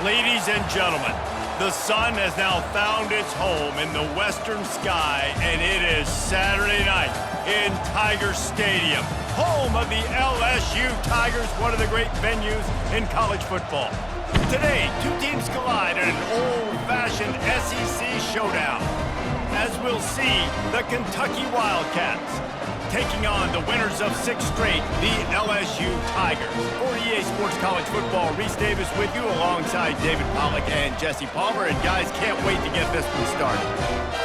Ladies and gentlemen, the sun has now found its home in the western sky, and it is Saturday night in Tiger Stadium, home of the LSU Tigers, one of the great venues in college football. Today, two teams collide in an old-fashioned SEC showdown. As we'll see, the Kentucky Wildcats taking on the winners of 6 straight, the LSU Tigers. For EA Sports College Football, Reese Davis with you alongside David Pollack and Jesse Palmer. And guys, can't wait to get this one started.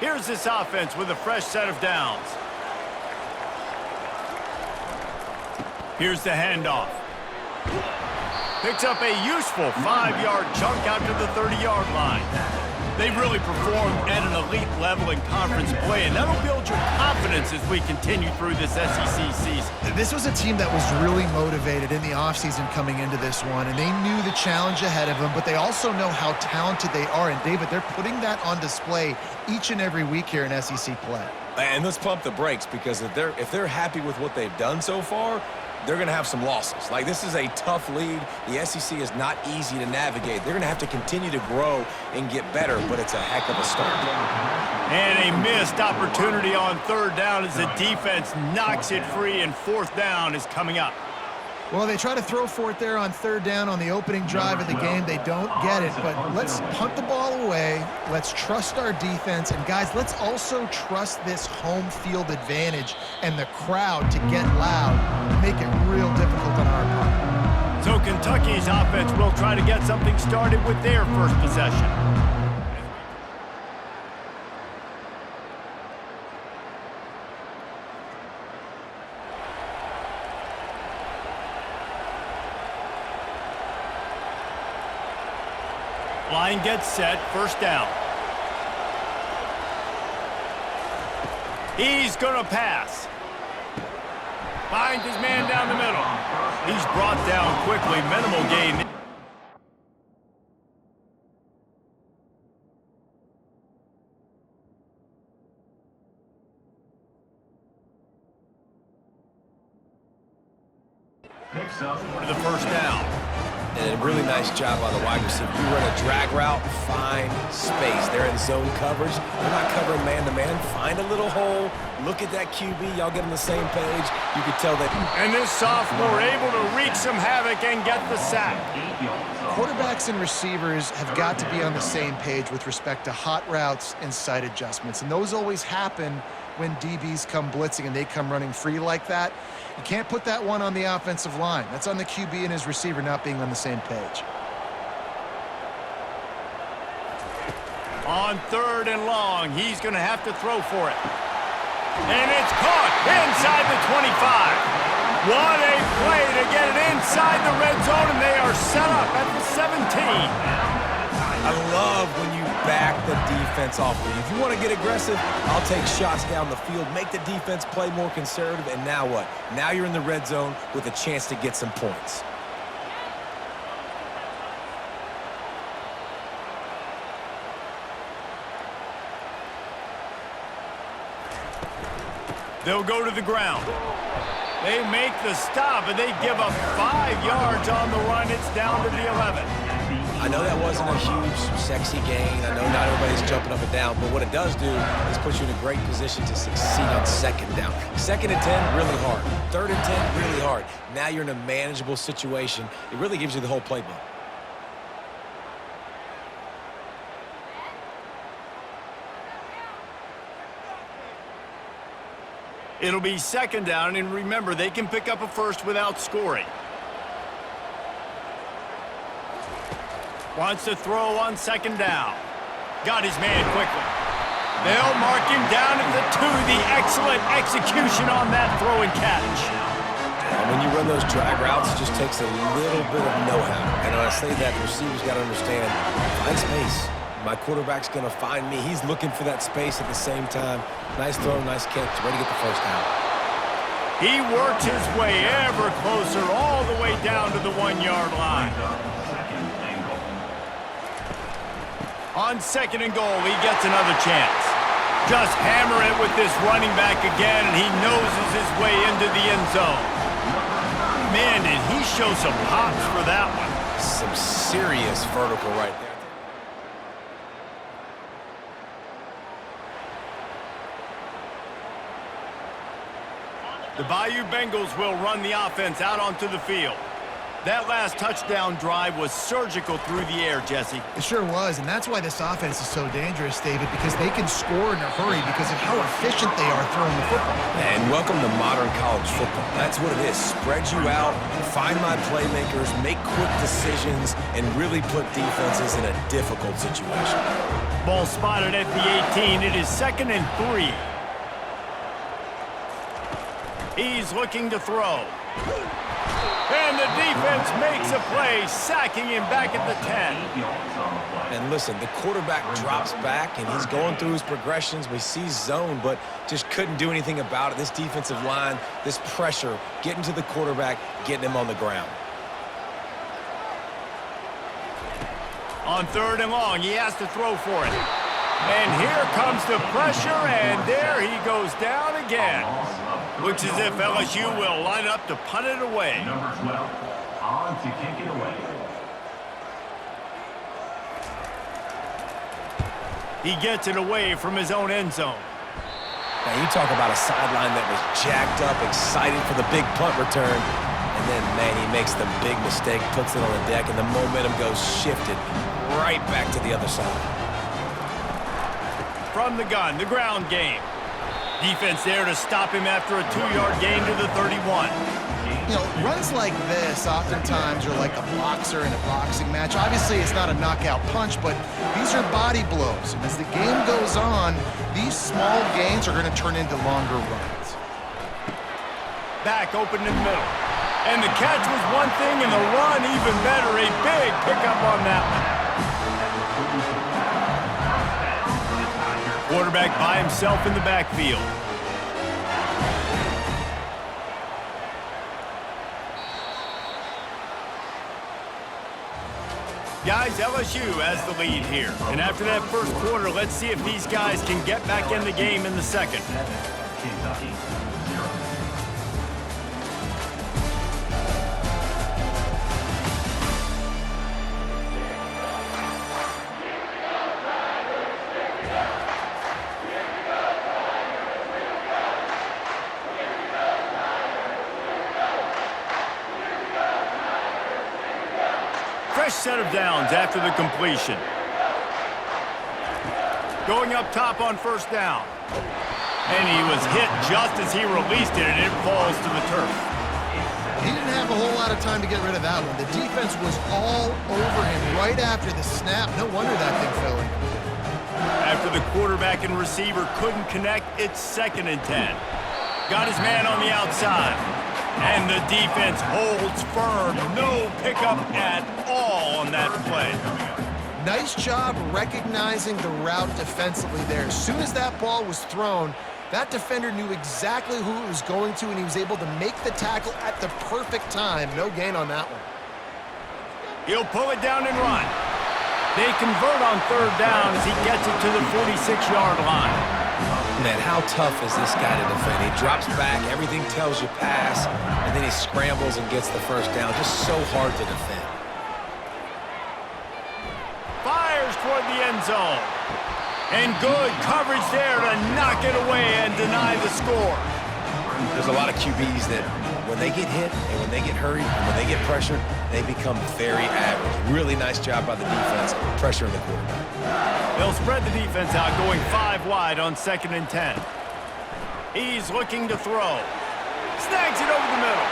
Here's this offense with a fresh set of downs. Here's the handoff. Picks up a useful 5-yard chunk out to the 30-yard line. They've really performed at an elite level in conference play, and that'll build your confidence as we continue through this SEC season. This was a team that was really motivated in the offseason coming into this one, and they knew the challenge ahead of them, but they also know how talented they are. And, David, they're putting that on display each and every week here in SEC play. And let's pump the brakes, because if they're happy with what they've done so far, they're going to have some losses. Like, this is a tough league. The SEC is not easy to navigate. They're going to have to continue to grow and get better, but it's a heck of a start. And a missed opportunity on 3rd down as the defense knocks it free, and 4th down is coming up. Well, they try to throw for it there on 3rd down on the opening drive of the game. They don't get it, but let's punt the ball away. Let's trust our defense. And, guys, let's also trust this home field advantage and the crowd to get loud and make it real difficult on our part. So Kentucky's offense will try to get something started with their first possession. Line gets set, 1st down. He's gonna pass. Finds his man down the middle. He's brought down quickly, minimal gain. For the 1st down. And a really nice job by the wide receiver. You run a drag route, find space. They're in zone coverage. They're not covering man-to-man. Find a little hole. Look at that QB. Y'all get on the same page. You can tell that. And this sophomore able to wreak some havoc and get the sack. Quarterbacks and receivers have got to be on the same page with respect to hot routes and sight adjustments. And those always happen when DBs come blitzing and they come running free like that. You can't put that one on the offensive line. That's on the QB and his receiver not being on the same page. On 3rd and long, he's going to have to throw for it. And it's caught inside the 25. What a play to get it inside the red zone, and they are set up at the 17. I love when you back the defense off. If you want to get aggressive, I'll take shots down the field, make the defense play more conservative, and now what? Now you're in the red zone with a chance to get some points. They'll go to the ground. They make the stop, and they give up 5 yards on the run. It's down to the 11. I I know that wasn't a huge, sexy gain. I know not everybody's jumping up and down, but what it does do is put you in a great position to succeed on second down. Second and 10, really hard. Third and 10, really hard. Now you're in a manageable situation. It really gives you the whole playbook. It'll be second down, and remember, they can pick up a first without scoring. Wants to throw on second down. Got his man quickly. They'll mark him down at the 2. The excellent execution on that throw and catch. When you run those drag routes, it just takes a little bit of know-how. And when I say that, the receiver's got to understand, find space. My quarterback's going to find me. He's looking for that space at the same time. Nice throw, nice catch. Ready to get the first down. He works his way ever closer all the way down to the 1-yard line. On second and goal, he gets another chance. Just hammer it with this running back again, and he noses his way into the end zone. Man, did he show some hops for that one. Some serious vertical right there. The Bayou Bengals will run the offense out onto the field. That last touchdown drive was surgical through the air, Jesse. It sure was, and that's why this offense is so dangerous, David, because they can score in a hurry because of how efficient they are throwing the football. And welcome to modern college football. That's what it is. Spread you out, find my playmakers, make quick decisions, and really put defenses in a difficult situation. Ball spotted at the 18. It is second and 3. He's looking to throw. And the defense makes a play, sacking him back at the 10. And listen, the quarterback drops back, and he's going through his progressions. We see zone, but just couldn't do anything about it. This defensive line, this pressure, getting to the quarterback, getting him on the ground. On third and long, he has to throw for it. And here comes the pressure, and there he goes down again. Looks as if LSU will line up to punt it away. Number 12, on to kick it away. He gets it away from his own end zone. Now, you talk about a sideline that was jacked up, excited for the big punt return. And then, man, he makes the big mistake, puts it on the deck, and the momentum goes shifted right back to the other side. From the gun, the ground game. Defense there to stop him after a 2-yard gain to the 31. You know, runs like this oftentimes are like a boxer in a boxing match. Obviously, it's not a knockout punch, but these are body blows. And as the game goes on, these small gains are going to turn into longer runs. Back open in the middle. And the catch was one thing, and the run even better. A big pickup on that one. Quarterback by himself in the backfield. Guys, LSU has the lead here. And after that first quarter, let's see if these guys can get back in the game in the second. Kentucky, 0. Fresh set of downs after the completion. Going up top on first down. And he was hit just as he released it, and it falls to the turf. He didn't have a whole lot of time to get rid of that one. The defense was all over him right after the snap. No wonder that thing fell in. After the quarterback and receiver couldn't connect, it's second and 10. Got his man on the outside. And the defense holds firm. No pickup at all on that play. Nice job recognizing the route defensively there. As soon as that ball was thrown, that defender knew exactly who it was going to, and he was able to make the tackle at the perfect time. No gain on that one. He'll pull it down and run. They convert on third down as he gets it to the 46-yard line. Man, how tough is this guy to defend? He drops back, everything tells you pass, and then he scrambles and gets the first down. Just so hard to defend. fires toward the end zone. And good coverage there to knock it away and deny the score. There's a lot of QBs that when they get hit and when they get hurried and when they get pressured, they become very average. Really nice job by the defense pressuring the quarterback. They'll spread the defense out, going 5 wide on 2nd and 10. He's looking to throw. Snags it over the middle.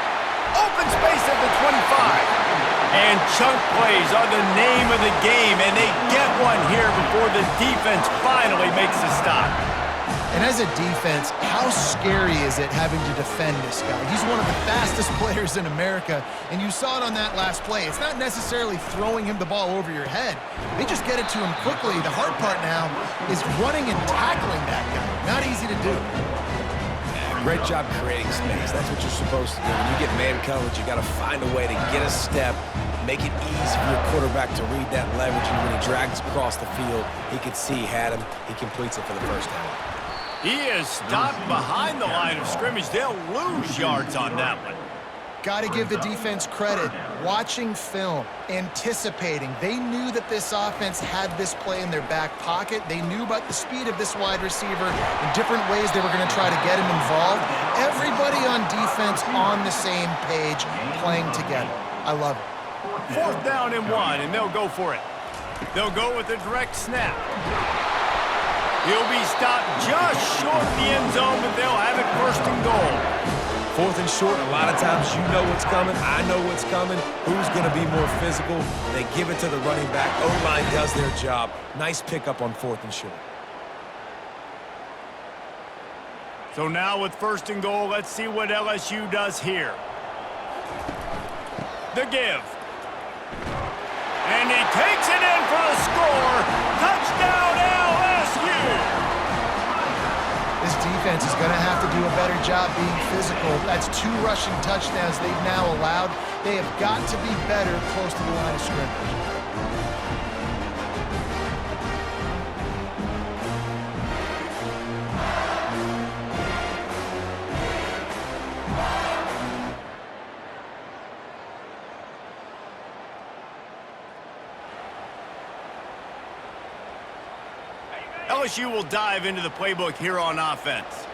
Open space at the 25. And chunk plays are the name of the game, and they get one here before the defense finally makes the stop. And as a defense, how scary is it having to defend this guy? He's one of the fastest players in America, and you saw it on that last play. It's not necessarily throwing him the ball over your head. They just get it to him quickly. The hard part now is running and tackling that guy. Not easy to do. Great job creating space. That's what you're supposed to do. When you get man coverage, you got to find a way to get a step, make it easy for your quarterback to read that leverage, and when he drags across the field, he can see he had him. He completes it for the first down. He is stopped behind the line of scrimmage. They'll lose yards on that one. Got to give the defense credit. Watching film, anticipating. They knew that this offense had this play in their back pocket. They knew about the speed of this wide receiver and different ways they were going to try to get him involved. Everybody on defense on the same page, playing together. I love it. 4th down and 1, and they'll go for it. They'll go with a direct snap. He'll be stopped just short of the end zone, but they'll have it 1st and goal. 4th and short, a lot of times you know what's coming. I know what's coming. Who's going to be more physical? They give it to the running back. O-line does their job. Nice pickup on 4th and short. So now with 1st and goal, let's see what LSU does here. The give. And he takes it in for the score. Touchdown, LSU! This defense is going to have to do a better job being physical. That's 2 rushing touchdowns they've now allowed. They have got to be better close to the line of scrimmage. LSU will dive into the playbook here on offense.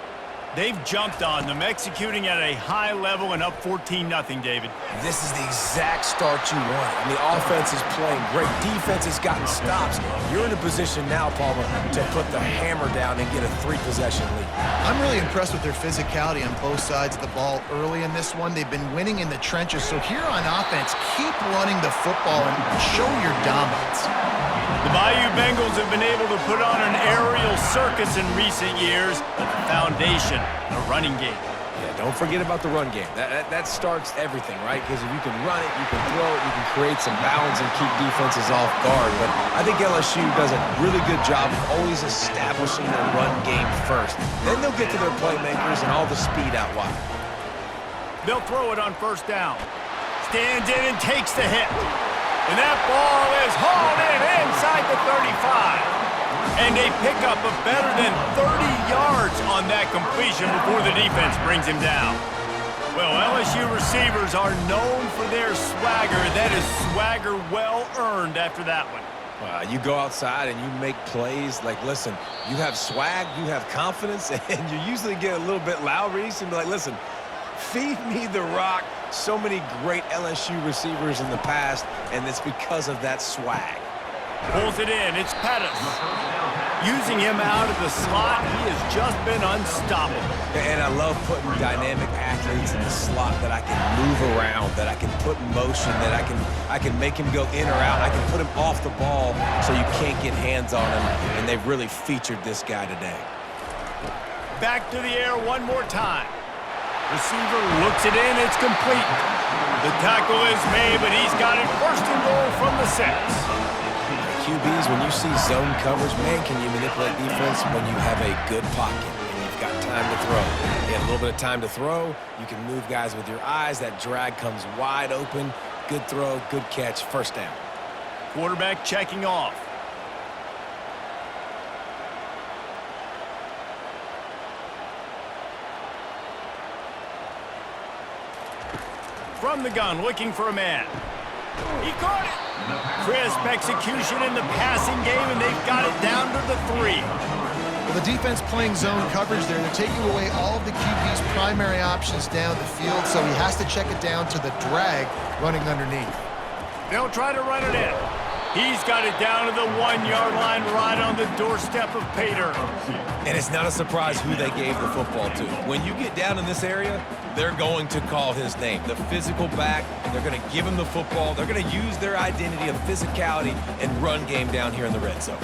They've jumped on them, executing at a high level and up 14-0, David. This is the exact start you want. I mean, offense is playing great. Defense has gotten stops. You're in a position now, Palmer, to put the hammer down and get a 3-possession lead. I'm really impressed with their physicality on both sides of the ball early in this one. They've been winning in the trenches. So here on offense, keep running the football and show your dominance. The Bayou Bengals have been able to put on an aerial circus in recent years, but the foundation, the running game. Yeah, don't forget about the run game. That starts everything, right? Because if you can run it, you can throw it, you can create some balance and keep defenses off guard. But I think LSU does a really good job of always establishing the run game first. Then they'll get to their playmakers and all the speed out wide. They'll throw it on 1st down. Stands in and takes the hit. And that ball is hauled in inside the 35. And they pick up a better than 30 yards on that completion before the defense brings him down. Well, LSU receivers are known for their swagger. That is swagger well earned after that one. You go outside and you make plays. Like, listen, you have swag, you have confidence, and you usually get a little bit loud. Reese and be like, listen, feed me the rock. So many great LSU receivers in the past, and it's because of that swag. Pulls it in. It's Pettis. Using him out of the slot, he has just been unstoppable. And I love putting dynamic athletes in the slot that I can move around, that I can put in motion, that I can make him go in or out. I can put him off the ball so you can't get hands on him, and they've really featured this guy today. Back to the air one more time. Receiver looks it in. It's complete. The tackle is made, but he's got it 1st and goal from the 6. QBs, when you see zone coverage, man, can you manipulate defense when you have a good pocket and you've got time to throw. You have a little bit of time to throw. You can move guys with your eyes. That drag comes wide open. Good throw, good catch, 1st down. Quarterback checking off. From the gun, looking for a man. He caught it. Crisp execution in the passing game, and they've got it down to the 3. Well, the defense playing zone coverage there. They're taking away all of the QB's primary options down the field, so he has to check it down to the drag running underneath. They'll try to run it in. He's got it down to the 1-yard line right on the doorstep of Pater. And it's not a surprise who they gave the football to. When you get down in this area, they're going to call his name. The physical back, they're going to give him the football. They're going to use their identity of physicality and run game down here in the red zone.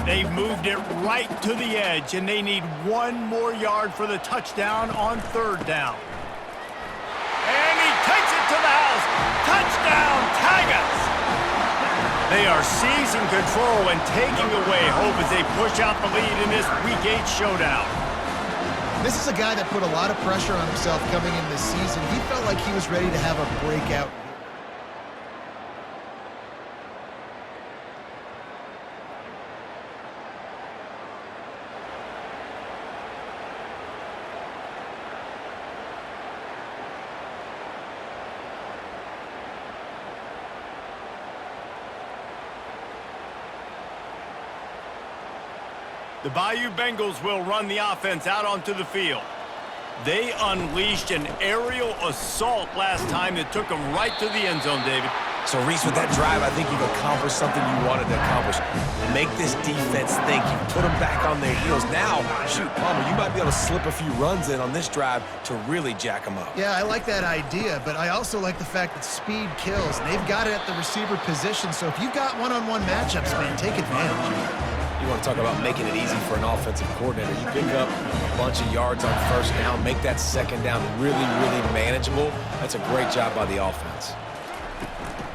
They've moved it right to the edge, and they need 1 more yard for the touchdown on 3rd down. And he takes it to the house. Touchdown, Tigers! They are seizing control and taking away hope as they push out the lead in this Week 8 showdown. This is a guy that put a lot of pressure on himself coming in this season. He felt like he was ready to have a breakout. The Bayou Bengals will run the offense out onto the field. They unleashed an aerial assault last time that took them right to the end zone, David. So, Reese, with that drive, I think you've accomplished something you wanted to accomplish. Make this defense think. You put them back on their heels. Now, shoot, Palmer, you might be able to slip a few runs in on this drive to really jack them up. Yeah, I like that idea, but I also like the fact that speed kills. And they've got it at the receiver position, so if you've got one-on-one matchups, man, take advantage. You want to talk about making it easy for an offensive coordinator. You pick up a bunch of yards on 1st down, make that 2nd down really, really manageable. That's a great job by the offense.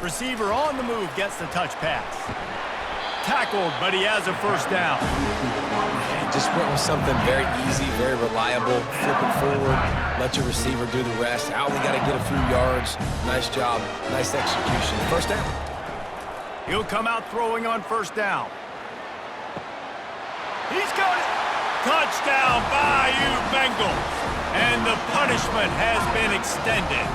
Receiver on the move gets the touch pass. Tackled, but he has a 1st down. Just went with something very easy, very reliable. Flip it forward, let your receiver do the rest. I only got to get a few yards. Nice job, nice execution. 1st down. He'll come out throwing on 1st down. He's got it. Touchdown, Bayou Bengals. And the punishment has been extended.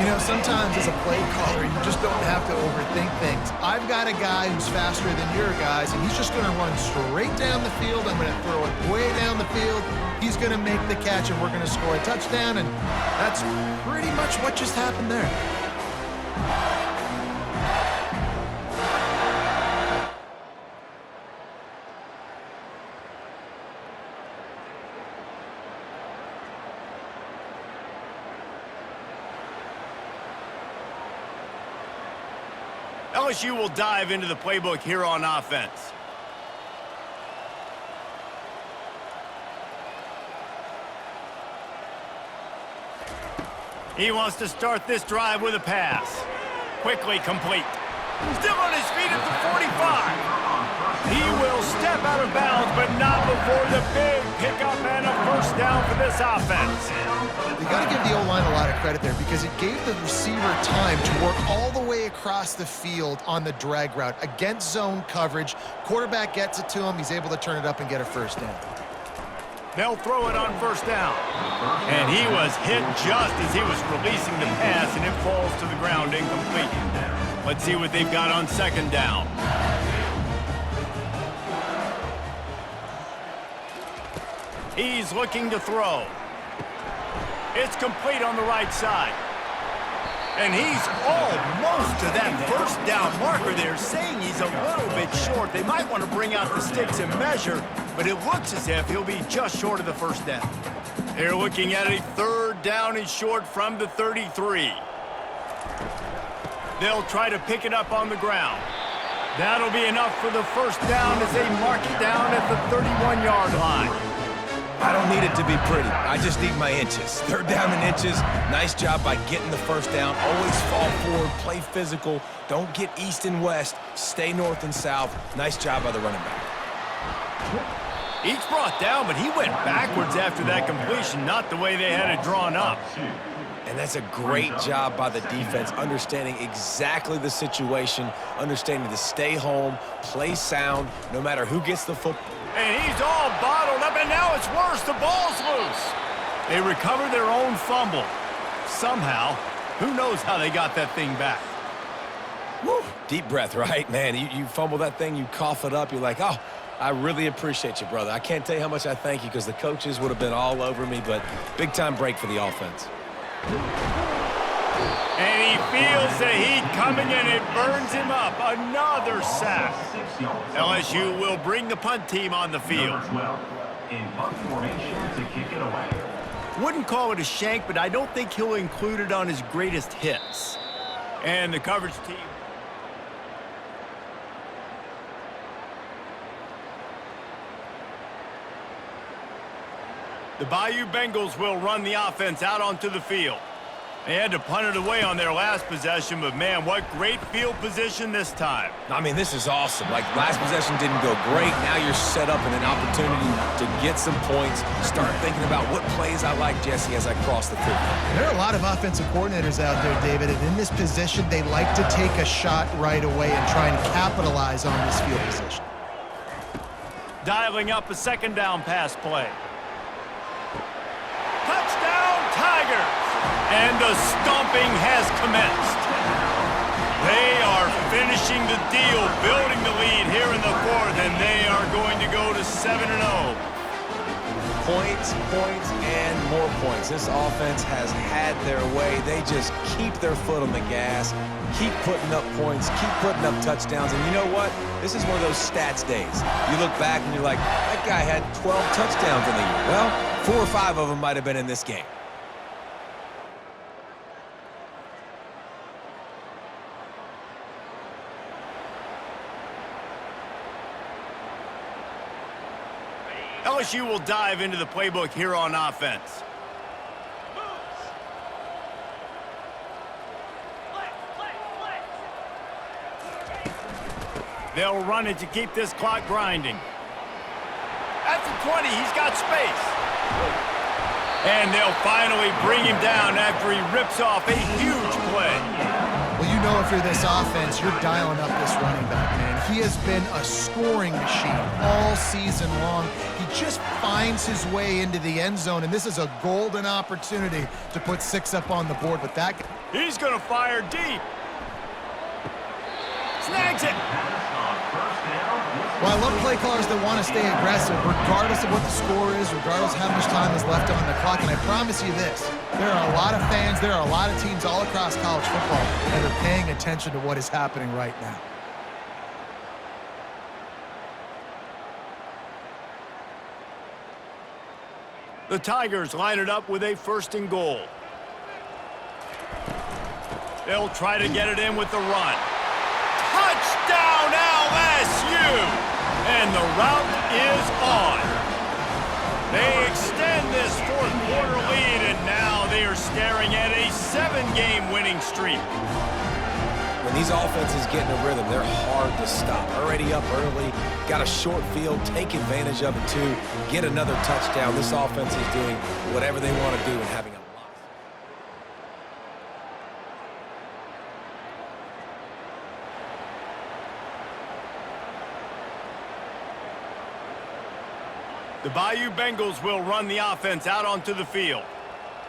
You know, sometimes as a play caller, you just don't have to overthink things. I've got a guy who's faster than your guys, and he's just going to run straight down the field. I'm going to throw it way down the field. He's going to make the catch, and we're going to score a touchdown, and that's pretty much what just happened there. LSU will dive into the playbook here on offense. He wants to start this drive with a pass. Quickly complete. Still on his feet at the 45. He will step out of bounds, but not before the big pickup and a 1st down for this offense. You got to give the O-line a lot of credit there because it gave the receiver time to work all the way across the field on the drag route against zone coverage. Quarterback gets it to him. He's able to turn it up and get a 1st down. They'll throw it on 1st down. And he was hit just as he was releasing the pass, and it falls to the ground incomplete. Let's see what they've got on 2nd down. He's looking to throw. It's complete on the right side. And he's almost to that 1st down marker there, saying he's a little bit short. They might want to bring out the sticks and measure, but it looks as if he'll be just short of the 1st down. They're looking at a 3rd down and short from the 33. They'll try to pick it up on the ground. That'll be enough for the 1st down as they mark it down at the 31-yard line. I don't need it to be pretty. I just need my inches. 3rd down and inches. Nice job by getting the 1st down. Always fall forward, play physical. Don't get east and west. Stay north and south. Nice job by the running back. Each brought down, but he went backwards after that completion, not the way they had it drawn up. And that's a great job by the defense, understanding exactly the situation, understanding to stay home, play sound, no matter who gets the football. And he's all bottled up, and now it's worse. The ball's loose. They recover their own fumble. somehow. Who knows how they got that thing back? Woo. Deep breath, right? Man, you fumble that thing, you cough it up, you're like, oh, I really appreciate you, brother. I can't tell you how much I thank you because the coaches would have been all over me, but big-time break for the offense. And he feels the heat coming, and it burns him up. Another sack. LSU will bring the punt team on the field. In punt formation to kick it away. Wouldn't call it a shank, but I don't think he'll include it on his greatest hits. And the coverage team. The Bayou Bengals will run the offense out onto the field. They had to punt it away on their last possession, but man, what great field position this time. I mean, this is awesome. Like, last possession didn't go great. Now you're set up in an opportunity to get some points. Start thinking about what plays I like, Jesse, as I cross the field. There are a lot of offensive coordinators out there, David, and in this position, they like to take a shot right away and try and capitalize on this field position. Dialing up a second down pass play. Touchdown, Tigers! And the stomping has commenced. They are finishing the deal, building the lead here in the fourth, and they are going to go to 7-0. Points, and more points. This offense has had their way. They just keep their foot on the gas, keep putting up points, keep putting up touchdowns. And you know what? This is one of those stats days. You look back and you're like, that guy had 12 touchdowns in the year. Well, 4 or 5 of them might have been in this game. LSU will dive into the playbook here on offense. They'll run it to keep this clock grinding. At the 20, he's got space. And they'll finally bring him down after he rips off a huge play. Well, you know if you're this offense, you're dialing up this running back, man. He has been a scoring machine all season long. He just finds his way into the end zone, and this is a golden opportunity to put 6 up on the board. But that he's going to fire deep. Snags it. Well, I love play callers that want to stay aggressive, regardless of what the score is, regardless of how much time is left on the clock. And I promise you this, there are a lot of fans, there are a lot of teams all across college football that are paying attention to what is happening right now. The Tigers line it up with a 1st and goal. They'll try to get it in with the run. Touchdown, LSU! And the route is on. They extend this 4th quarter lead, and now they are staring at a 7-game winning streak. When these offenses get in a rhythm, they're hard to stop. Already up early, got a short field, take advantage of it too, get another touchdown. This offense is doing whatever they want to do and having a lot. The Bayou Bengals will run the offense out onto the field.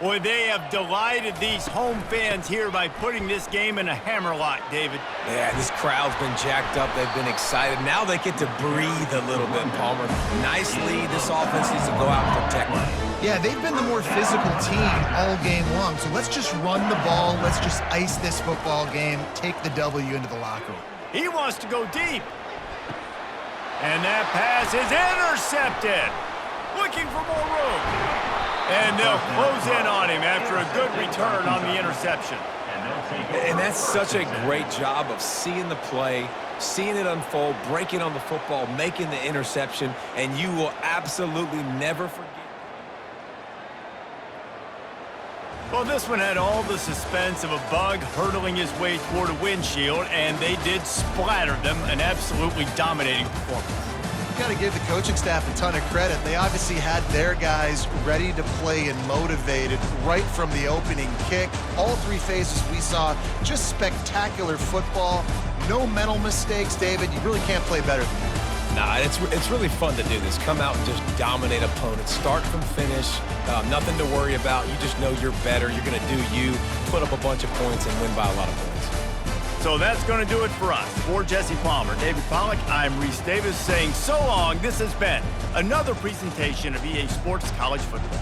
Boy, they have delighted these home fans here by putting this game in a hammerlock, David. Yeah, this crowd's been jacked up. They've been excited. Now they get to breathe a little bit, Palmer. Nice lead. This offense needs to go out and protect it. Yeah, they've been the more physical team all game long. So let's just run the ball. Let's just ice this football game, take the W into the locker room. He wants to go deep. And that pass is intercepted. Looking for more room. And they'll close in on him after a good return on the interception. And that's such a great job of seeing the play, seeing it unfold, breaking on the football, making the interception, and you will absolutely never forget. Well, this one had all the suspense of a bug hurtling his way toward a windshield, and they did splatter them, an absolutely dominating performance. Got to give the coaching staff a ton of credit. They obviously had their guys ready to play and motivated right from the opening kick. All 3 phases we saw, just spectacular football. No mental mistakes, David. You really can't play better than that. Nah, it's really fun to do this. Come out and just dominate opponents. Start from finish. Nothing to worry about. You just know you're better. You're going to do you, put up a bunch of points, and win by a lot of points. So that's going to do it for us. For Jesse Palmer, David Pollack, I'm Reese Davis saying so long. This has been another presentation of EA Sports College Football.